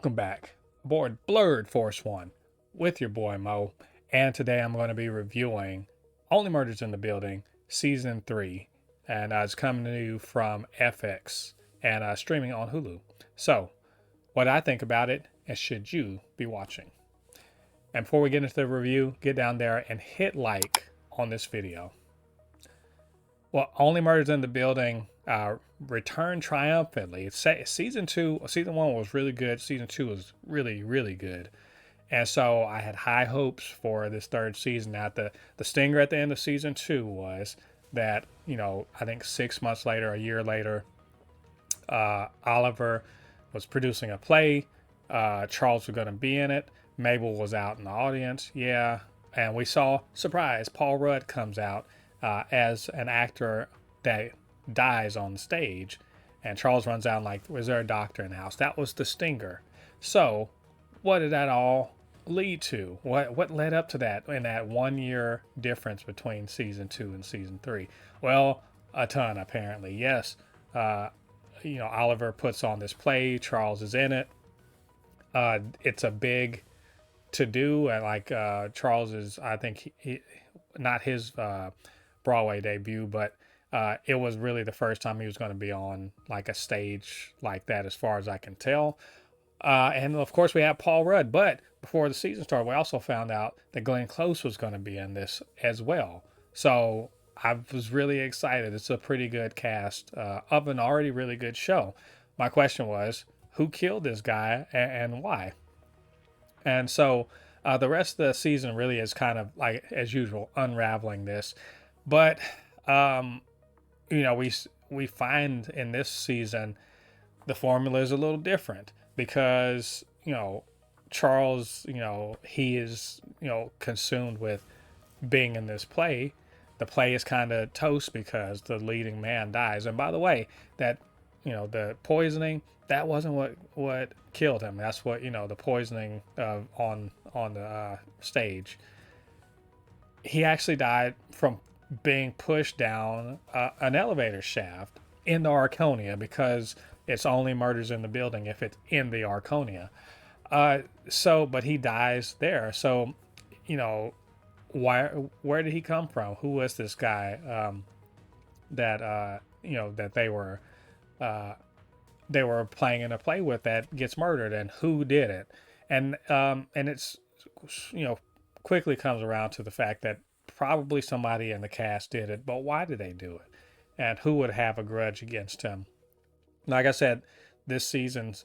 Welcome back aboard Blurred Force One with your boy Mo. And today I'm going to be reviewing Only Murders in the Building Season 3. And it's coming to you from FX and streaming on Hulu. So, what I think about it, and should you be watching? And before we get into the review, get down there and hit like on this video. Well, Only Murders in the Building returned triumphantly. Season 1 was really good. Season 2 was really, really good. And so I had high hopes for this third season. Now, the stinger at the end of season 2 was that, I think 6 months later, a year later, Oliver was producing a play. Charles was going to be in it. Mabel was out in the audience. Yeah. And we saw, surprise, Paul Rudd comes out as an actor that dies on stage. And Charles runs out and like, was there a doctor in the house? That was the stinger. So what did that all lead to? What led up to that in that 1 year difference between season 2 and season 3? Well, a ton apparently. Yes. Oliver puts on this play. Charles is in it. It's a big to do. And like Charles is, I think, not his Broadway debut, but it was really the first time he was going to be on like a stage like that, as far as I can tell. And of course, we have Paul Rudd. But before the season started, we also found out that Glenn Close was going to be in this as well. So I was really excited. It's a pretty good cast of an already really good show. My question was, who killed this guy and why? And so the rest of the season really is kind of like, as usual, unraveling this. But we find in this season the formula is a little different because Charles, he is consumed with being in this play. The play is kind of toast because the leading man dies. And by the way, that the poisoning, that wasn't what killed him. That's what the poisoning on the stage. He actually died from being pushed down an elevator shaft in the Arconia, because it's only murders in the building if it's in the Arconia. But he dies there. So, where did he come from? Who was this guy that they were playing in a play with that gets murdered, and who did it? And it's quickly comes around to the fact that probably somebody in the cast did it, but why did they do it? And who would have a grudge against him? Like I said, this season's,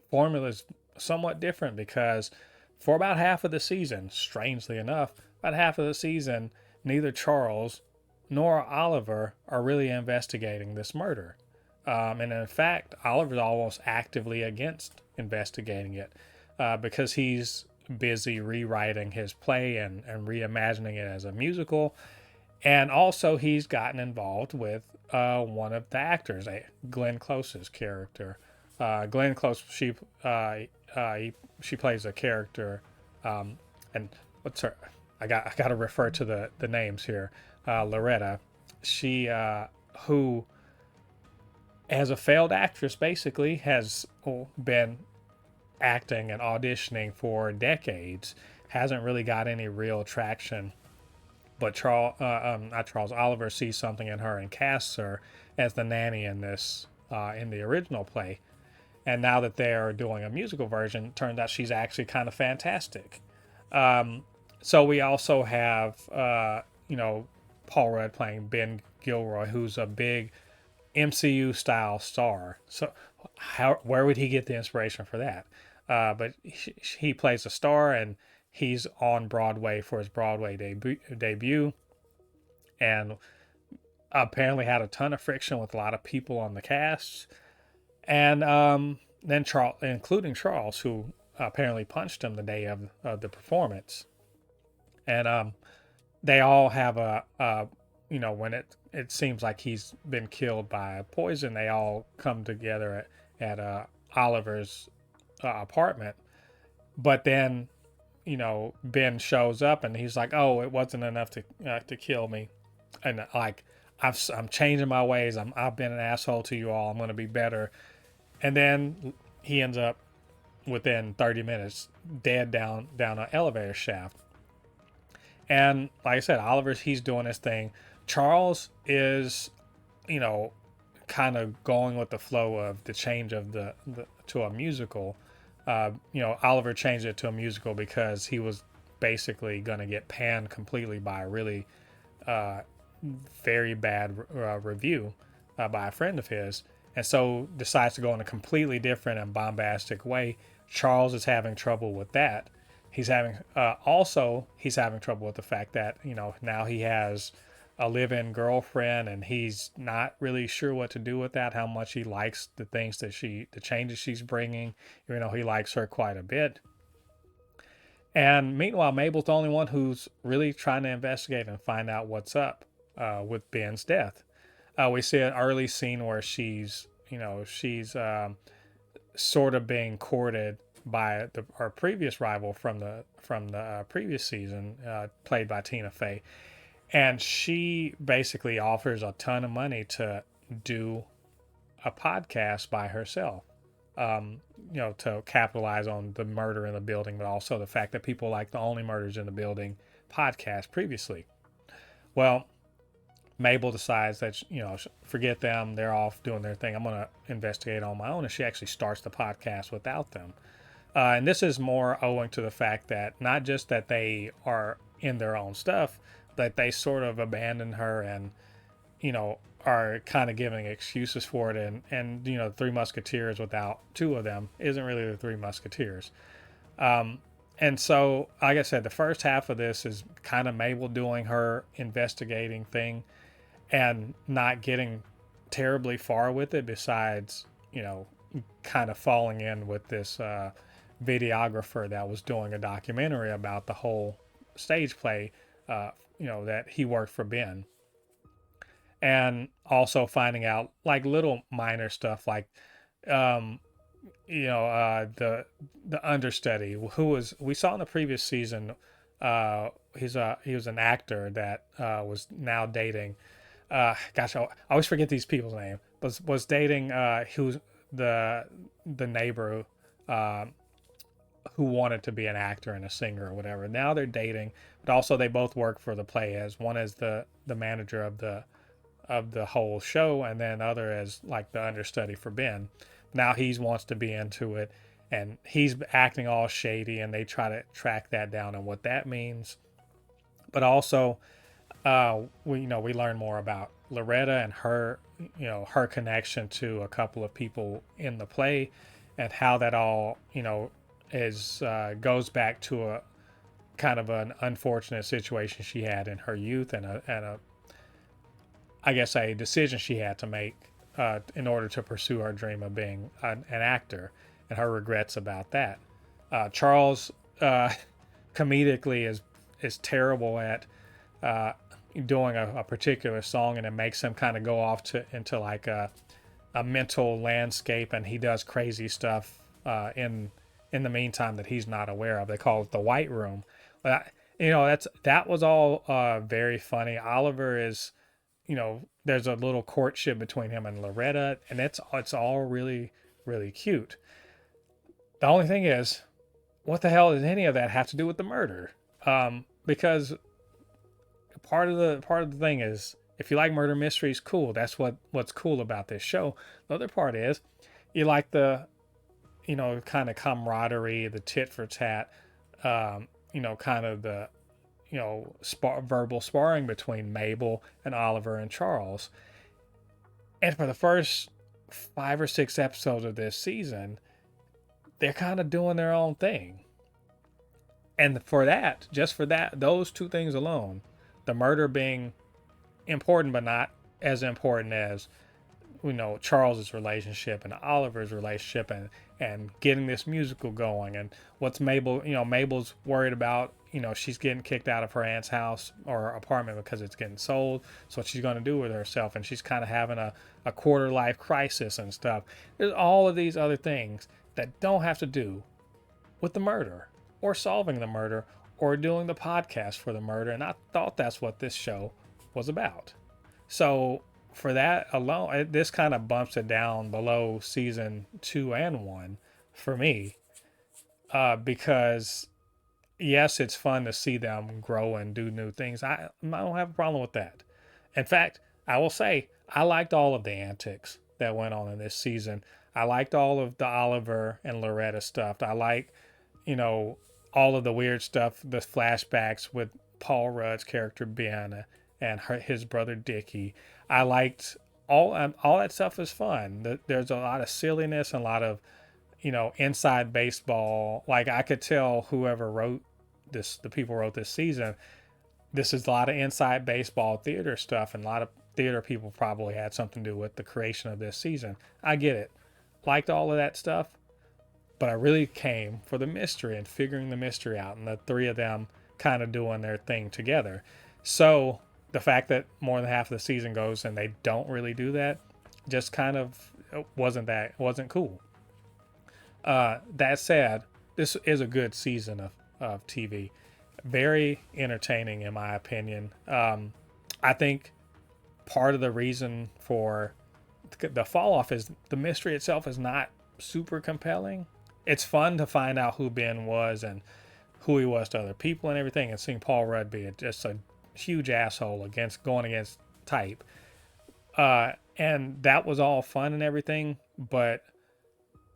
formula is somewhat different because for about half of the season, strangely enough, about half of the season, neither Charles nor Oliver are really investigating this murder. And in fact, Oliver's almost actively against investigating it because he's busy rewriting his play and reimagining it as a musical. And also he's gotten involved with one of the actors, Glenn Close's character. Glenn Close, she plays a character, and what's her? I got to refer to the names here. Loretta, she who, as a failed actress, basically has been acting and auditioning for decades, hasn't really got any real traction. But Oliver sees something in her and casts her as the nanny in this in the original play. And now that they're doing a musical version, turns out she's actually kind of fantastic. So we also have Paul Rudd playing Ben Gilroy, who's a big MCU style star. So where would he get the inspiration for that? But he plays a star, and he's on Broadway for his Broadway debut, and apparently had a ton of friction with a lot of people on the cast. And then Charles, including Charles, who apparently punched him the day of the performance. And they all have when it seems like he's been killed by poison, they all come together at Oliver's apartment. But then, Ben shows up and he's like, "Oh, it wasn't enough to kill me," and like, I'm changing my ways. I've been an asshole to you all. I'm going to be better. And then he ends up within 30 minutes, dead down an elevator shaft. And like I said, Oliver's he's doing his thing. Charles is, you know, kind of going with the flow of the change of the to a musical. Oliver changed it to a musical because he was basically going to get panned completely by a really uh, very bad review by a friend of his, and so decides to go in a completely different and bombastic way. Charles is having trouble with that. He's having trouble with the fact that now he has a live-in girlfriend and he's not really sure what to do with that. How much he likes the changes she's bringing, even though he likes her quite a bit. And meanwhile, Mabel's the only one who's really trying to investigate and find out what's up with Ben's death. We see an early scene where she's sort of being courted by our previous rival from the previous season, played by Tina Fey, and she basically offers a ton of money to do a podcast by herself. To capitalize on the murder in the building, but also the fact that people like the Only Murders in the Building podcast previously. Well, Mabel decides that forget them, they're off doing their thing. I'm going to investigate on my own, and she actually starts the podcast without them. And this is more owing to the fact that not just that they are in their own stuff, but they sort of abandon her and are kind of giving excuses for it. And the Three Musketeers without two of them isn't really the Three Musketeers. And so, like I said, the first half of this is kind of Mabel doing her investigating thing and not getting terribly far with it, besides, kind of falling in with this videographer that was doing a documentary about the whole stage play, that he worked for Ben. And also finding out like little minor stuff like, um, the understudy who was we saw in the previous season. He was an actor that was now dating. Gosh, I always forget these people's name. Was dating who's the neighbor who wanted to be an actor and a singer or whatever. Now they're dating, but also they both work for the play. As one is the manager of the whole show, and then other as like the understudy for Ben. Now he wants to be into it, and he's acting all shady, and they try to track that down and what that means. But also, we learn more about Loretta and her connection to a couple of people in the play, and how that all is goes back to a kind of an unfortunate situation she had in her youth, and a I guess a decision she had to make in order to pursue her dream of being an actor, and her regrets about that. Charles comedically is terrible at doing a particular song, and it makes him kind of go off into like a mental landscape, and he does crazy stuff in the meantime that he's not aware of. They call it the White Room. But that was all very funny. Oliver is, there's a little courtship between him and Loretta, and it's all really, really cute. The only thing is, what the hell does any of that have to do with the murder? Because part of the thing is, if you like murder mysteries, cool. That's what's cool about this show. The other part is, you like the, kind of camaraderie, the tit for tat, kind of the verbal sparring between Mabel and Oliver and Charles. And for the first 5 or 6 episodes of this season, they're kind of doing their own thing. And just for that, those two things alone, the murder being important but not as important as Charles's relationship and Oliver's relationship, and getting this musical going, and what's Mabel's worried about, she's getting kicked out of her aunt's house or apartment because it's getting sold, so what she's going to do with herself, and she's kind of having a quarter life crisis and stuff. There's all of these other things that don't have to do with the murder or solving the murder or doing the podcast for the murder, and I thought that's what this show was about. So for that alone, this kind of bumps it down below season 2 and 1 for me. because yes, it's fun to see them grow and do new things. I don't have a problem with that. In fact, I will say I liked all of the antics that went on in this season. I liked all of the Oliver and Loretta stuff. I like, you know, all of the weird stuff, the flashbacks with Paul Rudd's character Ben and his brother Dickie. I liked all that stuff is fun. There's a lot of silliness and a lot of, inside baseball. Like I could tell whoever wrote this, the people who wrote this season, this is a lot of inside baseball theater stuff, and a lot of theater people probably had something to do with the creation of this season. I get it. Liked all of that stuff, but I really came for the mystery and figuring the mystery out, and the three of them kind of doing their thing together. So the fact that more than half of the season goes and they don't really do that just kind of wasn't cool. That said, this is a good season of TV. Very entertaining, in my opinion. I think part of the reason for the fall off is the mystery itself is not super compelling. It's fun to find out who Ben was and who he was to other people and everything, and seeing Paul Rudd be just a huge asshole going against type. And that was all fun and everything, but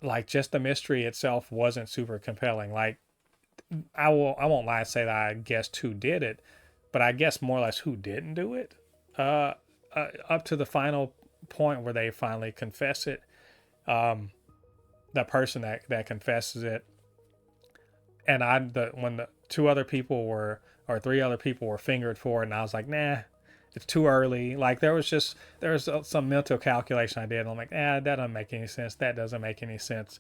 like just the mystery itself wasn't super compelling. Like I won't lie and say that I guessed who did it, but I guess more or less who didn't do it. Up to the final point where they finally confess it. The person that confesses it, and when the two other people were, or three other people were fingered for it, and I was like, nah, it's too early. Like there was some mental calculation I did, and I'm like, that doesn't make any sense. That doesn't make any sense.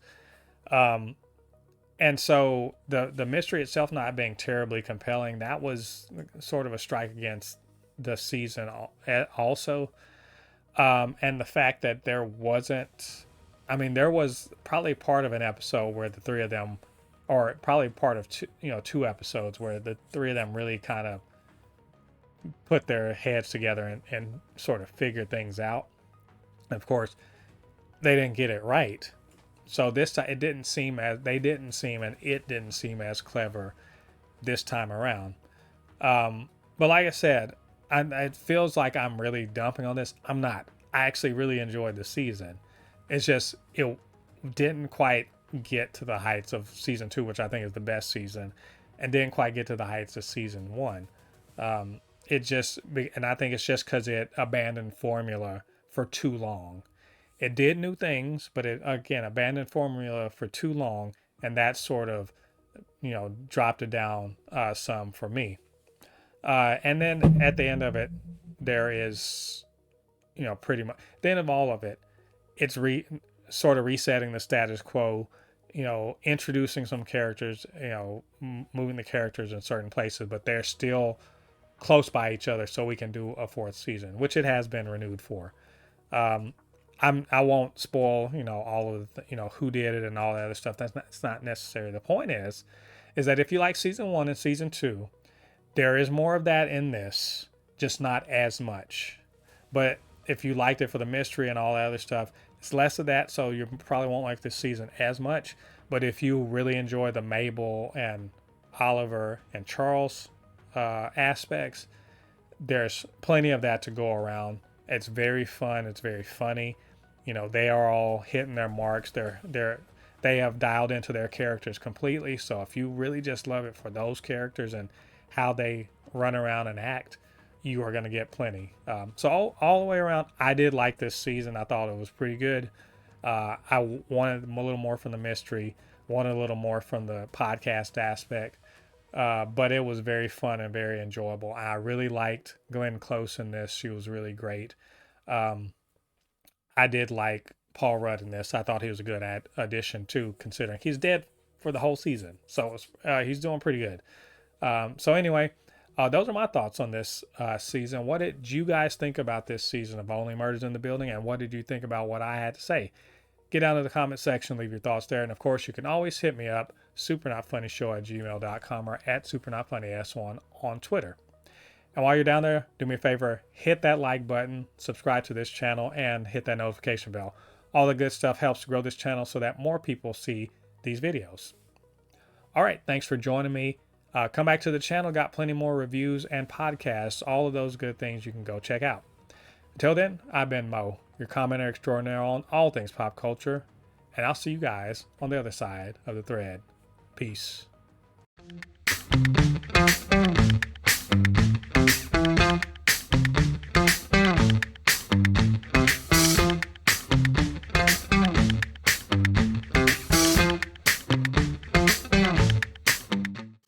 And so the mystery itself not being terribly compelling, that was sort of a strike against the season also. And the fact that there was probably part of an episode where the three of them, or probably part of two episodes where the three of them really kind of put their heads together and sort of figured things out. And of course, they didn't get it right. So this time it didn't seem as clever this time around. But like I said, it feels like I'm really dumping on this. I'm not. I actually really enjoyed the season. It's just it didn't quite get to the heights of season 2, which I think is the best season, and didn't quite get to the heights of season 1. And I think it's just because it abandoned formula for too long. It did new things, but it again abandoned formula for too long, and that sort of dropped it down some for me. And then at the end of it, there is pretty much the end of all of it. It's sort of resetting the status quo, introducing some characters, moving the characters in certain places, but they're still close by each other, so we can do a 4th season, which it has been renewed for. I won't spoil all of the, who did it and all that other stuff. It's not necessary. The point is that if you like season 1 and season 2, there is more of that in this, just not as much. But if you liked it for the mystery and all that other stuff, it's less of that, so you probably won't like this season as much. But if you really enjoy the Mabel and Oliver and Charles aspects, there's plenty of that to go around. It's very fun. It's very funny. They are all hitting their marks. They have dialed into their characters completely. So if you really just love it for those characters and how they run around and act, you are going to get plenty. So all the way around, I did like this season. I thought it was pretty good. I wanted a little more from the mystery, wanted a little more from the podcast aspect. But it was very fun and very enjoyable. I really liked Glenn Close in this. She was really great. I did like Paul Rudd in this. I thought he was a good addition too, considering he's dead for the whole season. So he's doing pretty good. So anyway, those are my thoughts on this season. What did you guys think about this season of Only Murders in the Building? And what did you think about what I had to say? Get down to the comment section, leave your thoughts there. And of course, you can always hit me up, supernotfunnyshow@gmail.com or at supernotfunnys1 on Twitter. And while you're down there, do me a favor, hit that like button, subscribe to this channel, and hit that notification bell. All the good stuff helps grow this channel so that more people see these videos. All right, thanks for joining me. Come back to the channel. Got plenty more reviews and podcasts. All of those good things you can go check out. Until then, I've been Mo, your commenter extraordinaire on all things pop culture, and I'll see you guys on the other side of the thread. Peace.